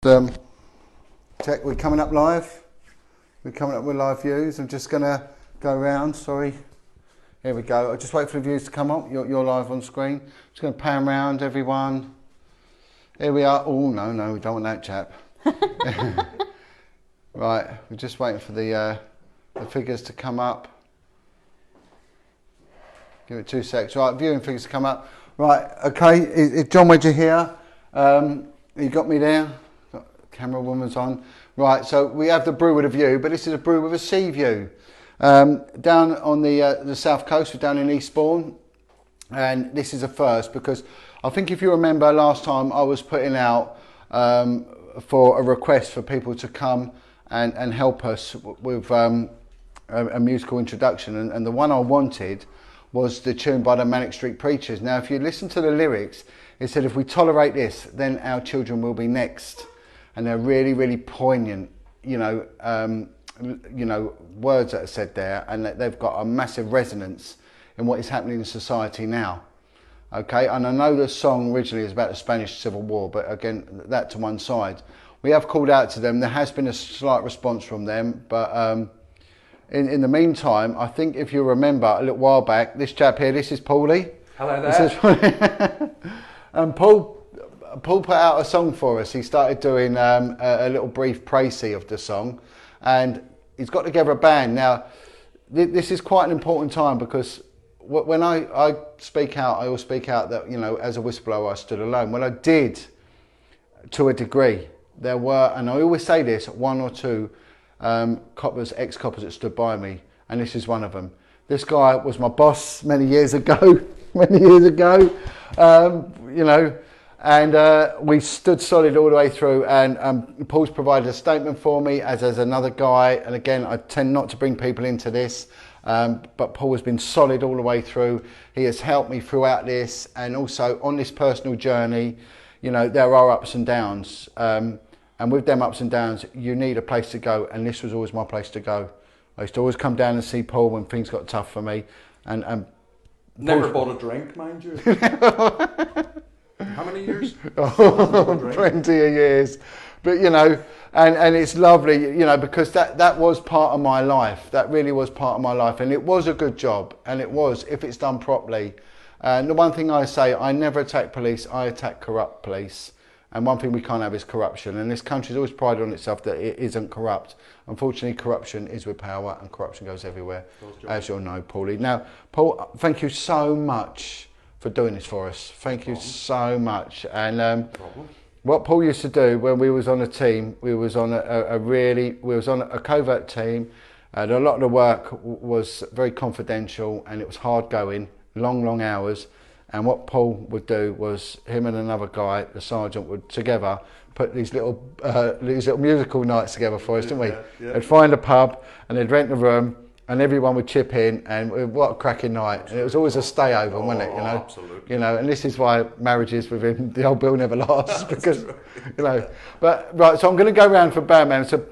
Check, we're coming up live. We're coming up with live views. I'm just going to go around. Sorry. Here we go. I'll just wait for the views to come up. You're live on screen. Just going to pan around everyone. Here we are. Oh, no, we don't want that chap. Right, we're just waiting for the figures to come up. Give it 2 seconds. Right, viewing figures to come up. Right, okay. Is John Wedger here? You got me there? Camera woman's on. Right, so we have the brew with a view, but this is a brew with a sea view. Down on the south coast, we're down in Eastbourne, and this is a first because I think if you remember last time I was putting out for a request for people to come and help us with a musical introduction, and the one I wanted was the tune by the Manic Street Preachers. Now, if you listen to the lyrics, it said, if we tolerate this, then our children will be next. And they're really, really poignant, words that are said there, and that they've got a massive resonance in what is happening in society now. Okay, and I know the song originally is about the Spanish Civil War, but again, that to one side. We have called out to them. There has been a slight response from them, but in the meantime, I think if you remember a little while back, this chap here, this is Paulie. Hello there. And Paul put out a song for us. He started doing a little brief précis of the song, and he's got together a band. Now, this is quite an important time because when I speak out, I always speak out that, as a whistleblower, I stood alone. Well, I did to a degree. There were, and I always say this, 1 or 2 coppers, ex-coppers that stood by me, and this is one of them. This guy was my boss many years ago, and we stood solid all the way through, and Paul's provided a statement for me, as has another guy, and again, I tend not to bring people into this, but Paul has been solid all the way through. He has helped me throughout this, and also on this personal journey, there are ups and downs, and with them ups and downs, you need a place to go, and this was always my place to go. I used to always come down and see Paul when things got tough for me, and Never bought a drink, mind you. How many years? 20 years. But, and it's lovely, because that was part of my life. That really was part of my life. And it was a good job. And it was, if it's done properly. And the one thing I say, I never attack police, I attack corrupt police. And one thing we can't have is corruption. And this country's always prided on itself that it isn't corrupt. Unfortunately, corruption is with power, and corruption goes everywhere, as you'll know, Paulie. Now, Paul, thank you so much for doing this for us. Thank you so much. And what Paul used to do when we was on a team, we was on a covert team, and a lot of the work was very confidential, and it was hard going, long hours. And what Paul would do was, him and another guy, the sergeant, would together put these little musical nights together for us, didn't we? Yeah. They'd find a pub and they'd rent a room, and everyone would chip in, and what a cracking night. Absolutely. And it was always a stay over, wasn't it? Absolutely. And this is why marriages within the old bill never last, because, But, right, so I'm going to go around for band man. So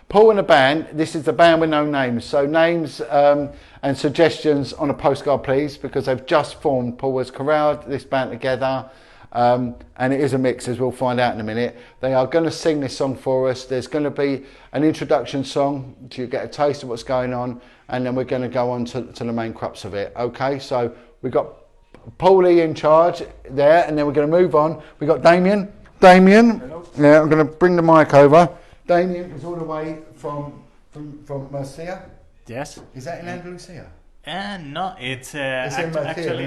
Paul and the band, this is the band with no names. So names and suggestions on a postcard, please, because they've just formed. Paul has corralled this band together, and it is a mix, as we'll find out in a minute. They are going to sing this song for us. There's going to be an introduction song to get a taste of what's going on, and then we're going to go on to the main crux of it. Okay, so we've got Paulie in charge there, and then we're going to move on. We've got Damien. Hello. Yeah, I'm going to bring the mic over. Damien is all the way from Murcia. Yes. Is that in Andalusia? No, it's actually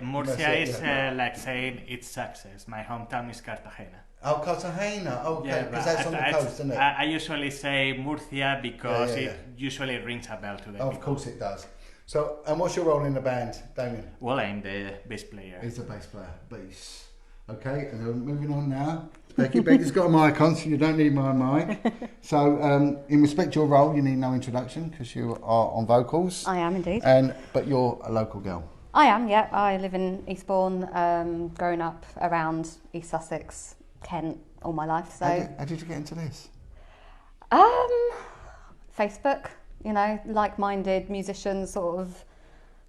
Murcia is like saying it's success. My hometown is Cartagena. Oh, Cartagena. Okay, because that's on the coast, isn't it? I usually say Murcia because it usually rings a bell to the people. Of course it does. So, and what's your role in the band, Damien? Well, I'm the bass player. He's the bass player. Bass. Okay, and then moving on now. Becky's got a mic on, so you don't need my mic. So, in respect to your role, you need no introduction because you are on vocals. I am indeed. But you're a local girl. I am, yeah. I live in Eastbourne, growing up around East Sussex, Kent, all my life. So, how did you get into this? Facebook, like-minded musicians sort of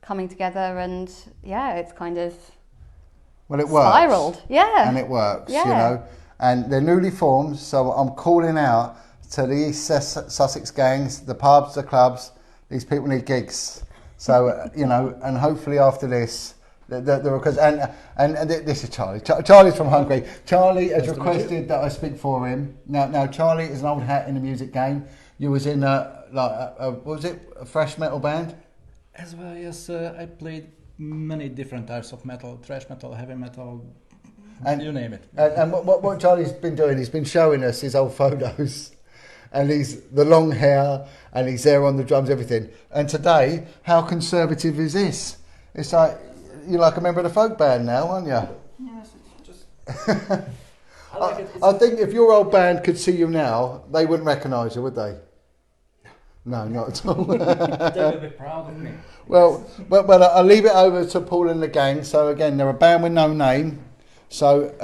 coming together, and yeah, it's kind of well, it works. spiraled. Yeah, and it works. Yeah. and they're newly formed. So I'm calling out to the East Sussex gangs, the pubs, the clubs. These people need gigs. So you know, and hopefully after this. Because and this is Charlie. Charlie's from Hungary. Charlie has requested that I speak for him. Now Charlie is an old hat in the music game. You was in what was it, a thrash metal band? As well, yes. I played many different types of metal: thrash metal, heavy metal, and you name it. And what Charlie's been doing, he's been showing us his old photos, and he's the long hair, and he's there on the drums, everything. And today, how conservative is this? It's like. You're like a member of the folk band now, aren't you? Yes, it's just... I think if your old band could see you now, they wouldn't recognise you, would they? No, not at all. They would be proud of me. Well, I'll leave it over to Paul and the gang. So again, they're a band with no name. So,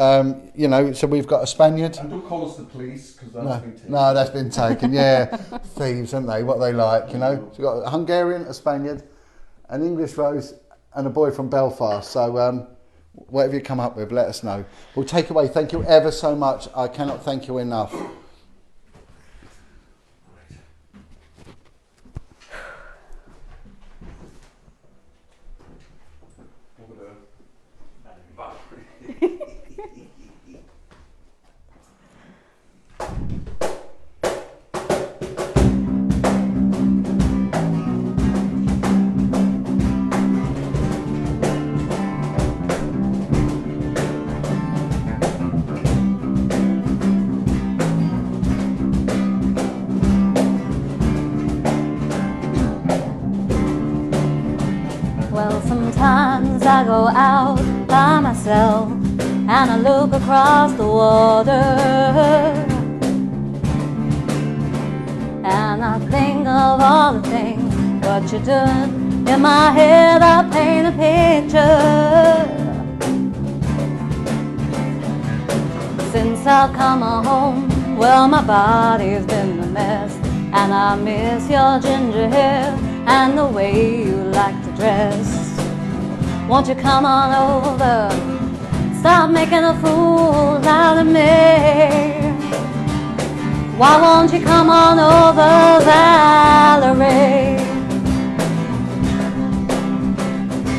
you know, so we've got a Spaniard. And don't call us the police, because that's been taken. No, that's been taken, yeah. Thieves, aren't they? What they like, you know. So we've got a Hungarian, a Spaniard, an English Rose, and a boy from Belfast. So whatever you come up with, let us know. We'll take away. Thank you ever so much. I cannot thank you enough. Well, sometimes I go out by myself and I look across the water, and I think of all the things what you're doing. In my head I paint a picture. Since I've come home, well, my body's been a mess, and I miss your ginger hair and the way you like to dress. Won't you come on over, stop making a fool out of me. Why won't you come on over, Valerie?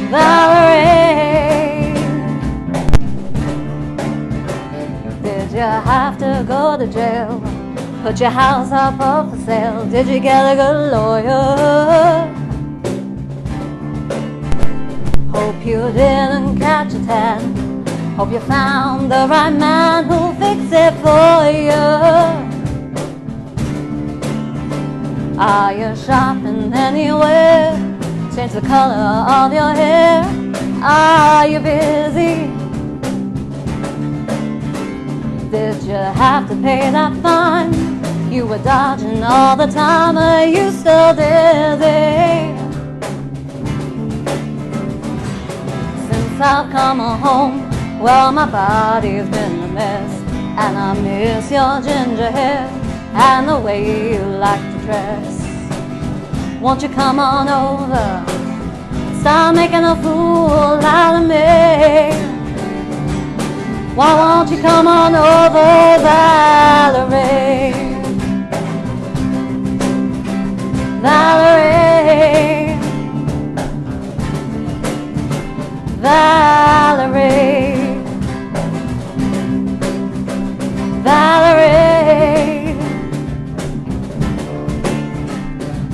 Valerie, did you have to go to jail? Put your house up for sale. Did you get a good lawyer? Hope you didn't catch a tan. Hope you found the right man who'll fix it for you. Are you shopping anywhere? Change the color of your hair. Are you busy? Did you have to pay that fine? You were dodging all the time, are you still dizzy? Since I've come home, well, my body's been a mess, and I miss your ginger hair and the way you like to dress. Won't you come on over, stop making a fool out of me. Why won't you come on over, Valerie? Valerie, Valerie, Valerie.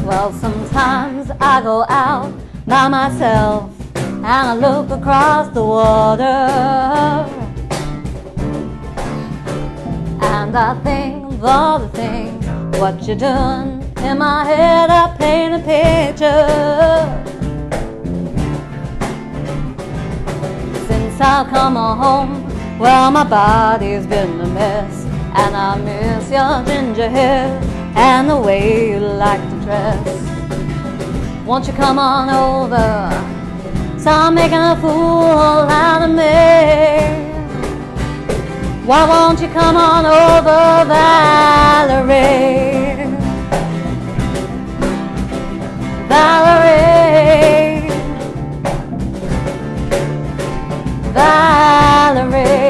Well, sometimes I go out by myself and I look across the water, and I think of all the things what you're doing. In my head I paint a picture. Since I've come home, well, my body's been a mess, and I miss your ginger hair and the way you like to dress. Won't you come on over, stop making a fool out of me. Why won't you come on over, Valerie? Valerie, Valerie,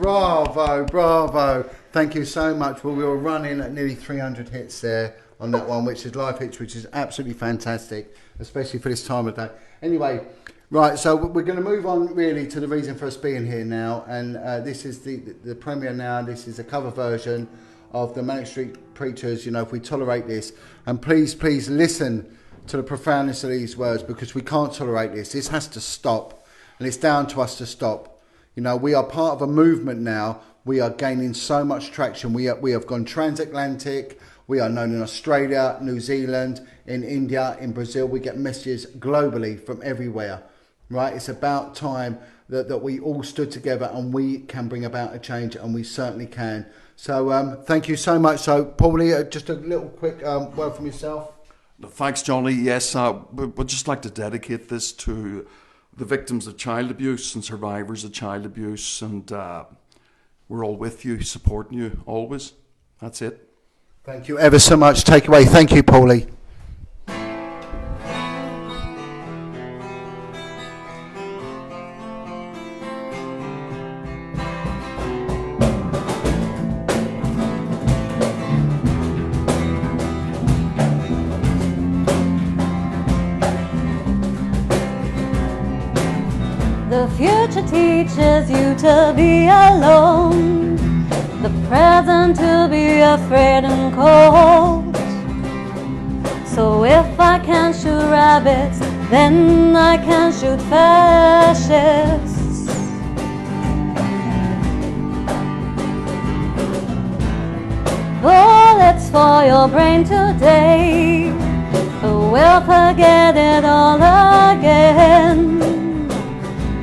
Bravo, bravo. Thank you so much. Well, we were running at nearly 300 hits there on that one, which is live hits, which is absolutely fantastic, especially for this time of day. Anyway, right, so we're going to move on really to the reason for us being here now, and this is the premiere now. This is a cover version of the Manic Street Preachers, If We Tolerate This. And please listen to the profoundness of these words, because we can't tolerate this. This has to stop, and it's down to us to stop. We are part of a movement now. We are gaining so much traction. We have gone transatlantic. We are known in Australia, New Zealand, in India, in Brazil. We get messages globally from everywhere, right? It's about time that we all stood together and we can bring about a change, and we certainly can. So thank you so much. So, Paulie, just a little quick word from yourself. Thanks, Johnny. Yes, we'd just like to dedicate this to the victims of child abuse and survivors of child abuse, and we're all with you, supporting you always. That's it. Thank you ever so much. Take away. Thank you, Paulie. The future teaches you to be alone, the present to be afraid and cold. So if I can shoot rabbits, then I can shoot fascists. Bullets for your brain today, but we'll forget it all again.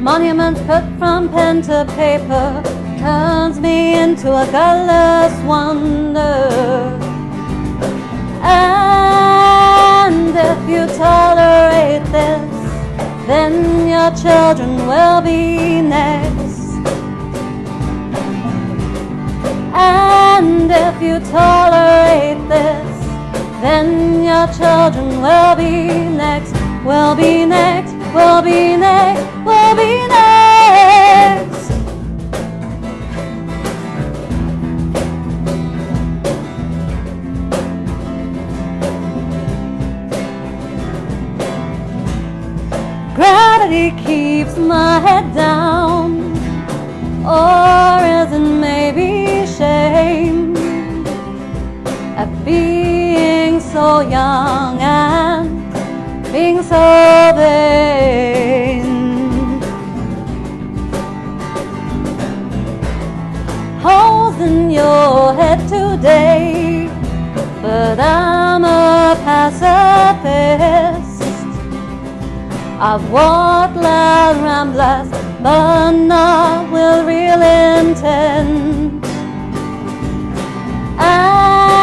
Monuments put from pen to paper turns me into a colorless wonder. And if you tolerate this, then your children will be next. And if you tolerate this, then your children will be next, will be next, will be next, will be next. Gravity keeps my head down, or is it maybe shame at being so young and being so vain? Holes in your head today, but I'm a pacifist. I've walked loud ramblers, but not with real intent. And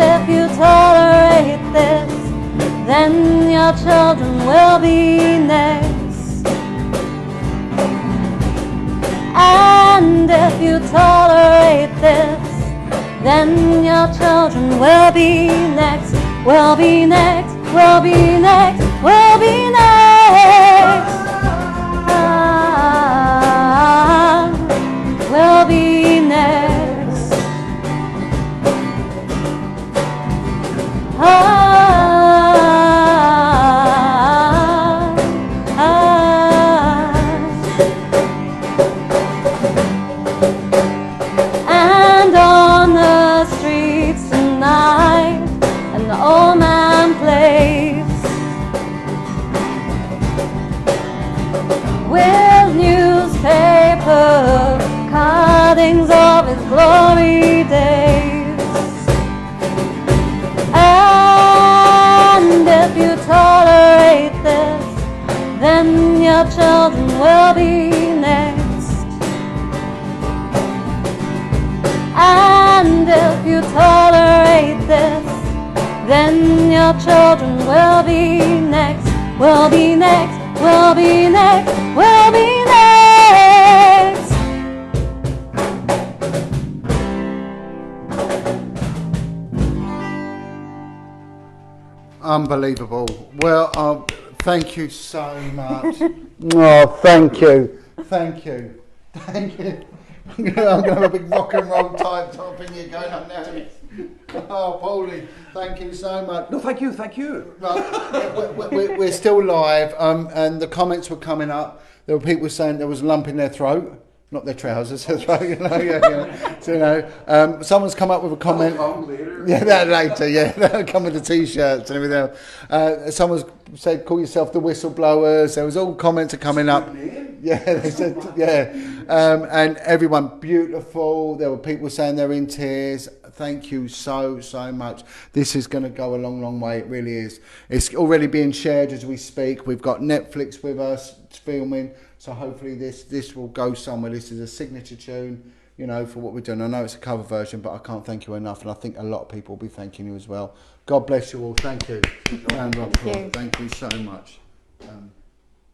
if you tolerate this, then your children will be next. And if you tolerate this, then your children will be next, will be next, will be next, will be next. Will be next. And on the streets tonight, an old man plays with newspaper cuttings of his glory days. And if you tolerate this, then your children will be next. And if you tolerate this, then your children will be next, will be next, will be next, will be next. Unbelievable. Well, thank you so much. Oh, thank you. Thank you. Thank you. I'm gonna have a big rock and roll type thing here going on now. Oh, Paulie, thank you so much. No, thank you. Right, we're still live, and the comments were coming up. There were people saying there was a lump in their throat. Not their trousers, their throat, yeah. So, someone's come up with a comment. Later. Yeah, that later, yeah. They'll come with the T-shirts and everything else. Someone's said, call yourself the whistleblowers. There was all comments are coming up. Yeah, they said, yeah. And everyone, beautiful. There were people saying they're in tears. Thank you so much. This is going to go a long way. It really is. It's already being shared as we speak. We've got Netflix with us filming. So hopefully this will go somewhere. This is a signature tune, for what we're doing. I know it's a cover version, but I can't thank you enough. And I think a lot of people will be thanking you as well. God bless you all. Thank you. Round of applause. Thank you so much.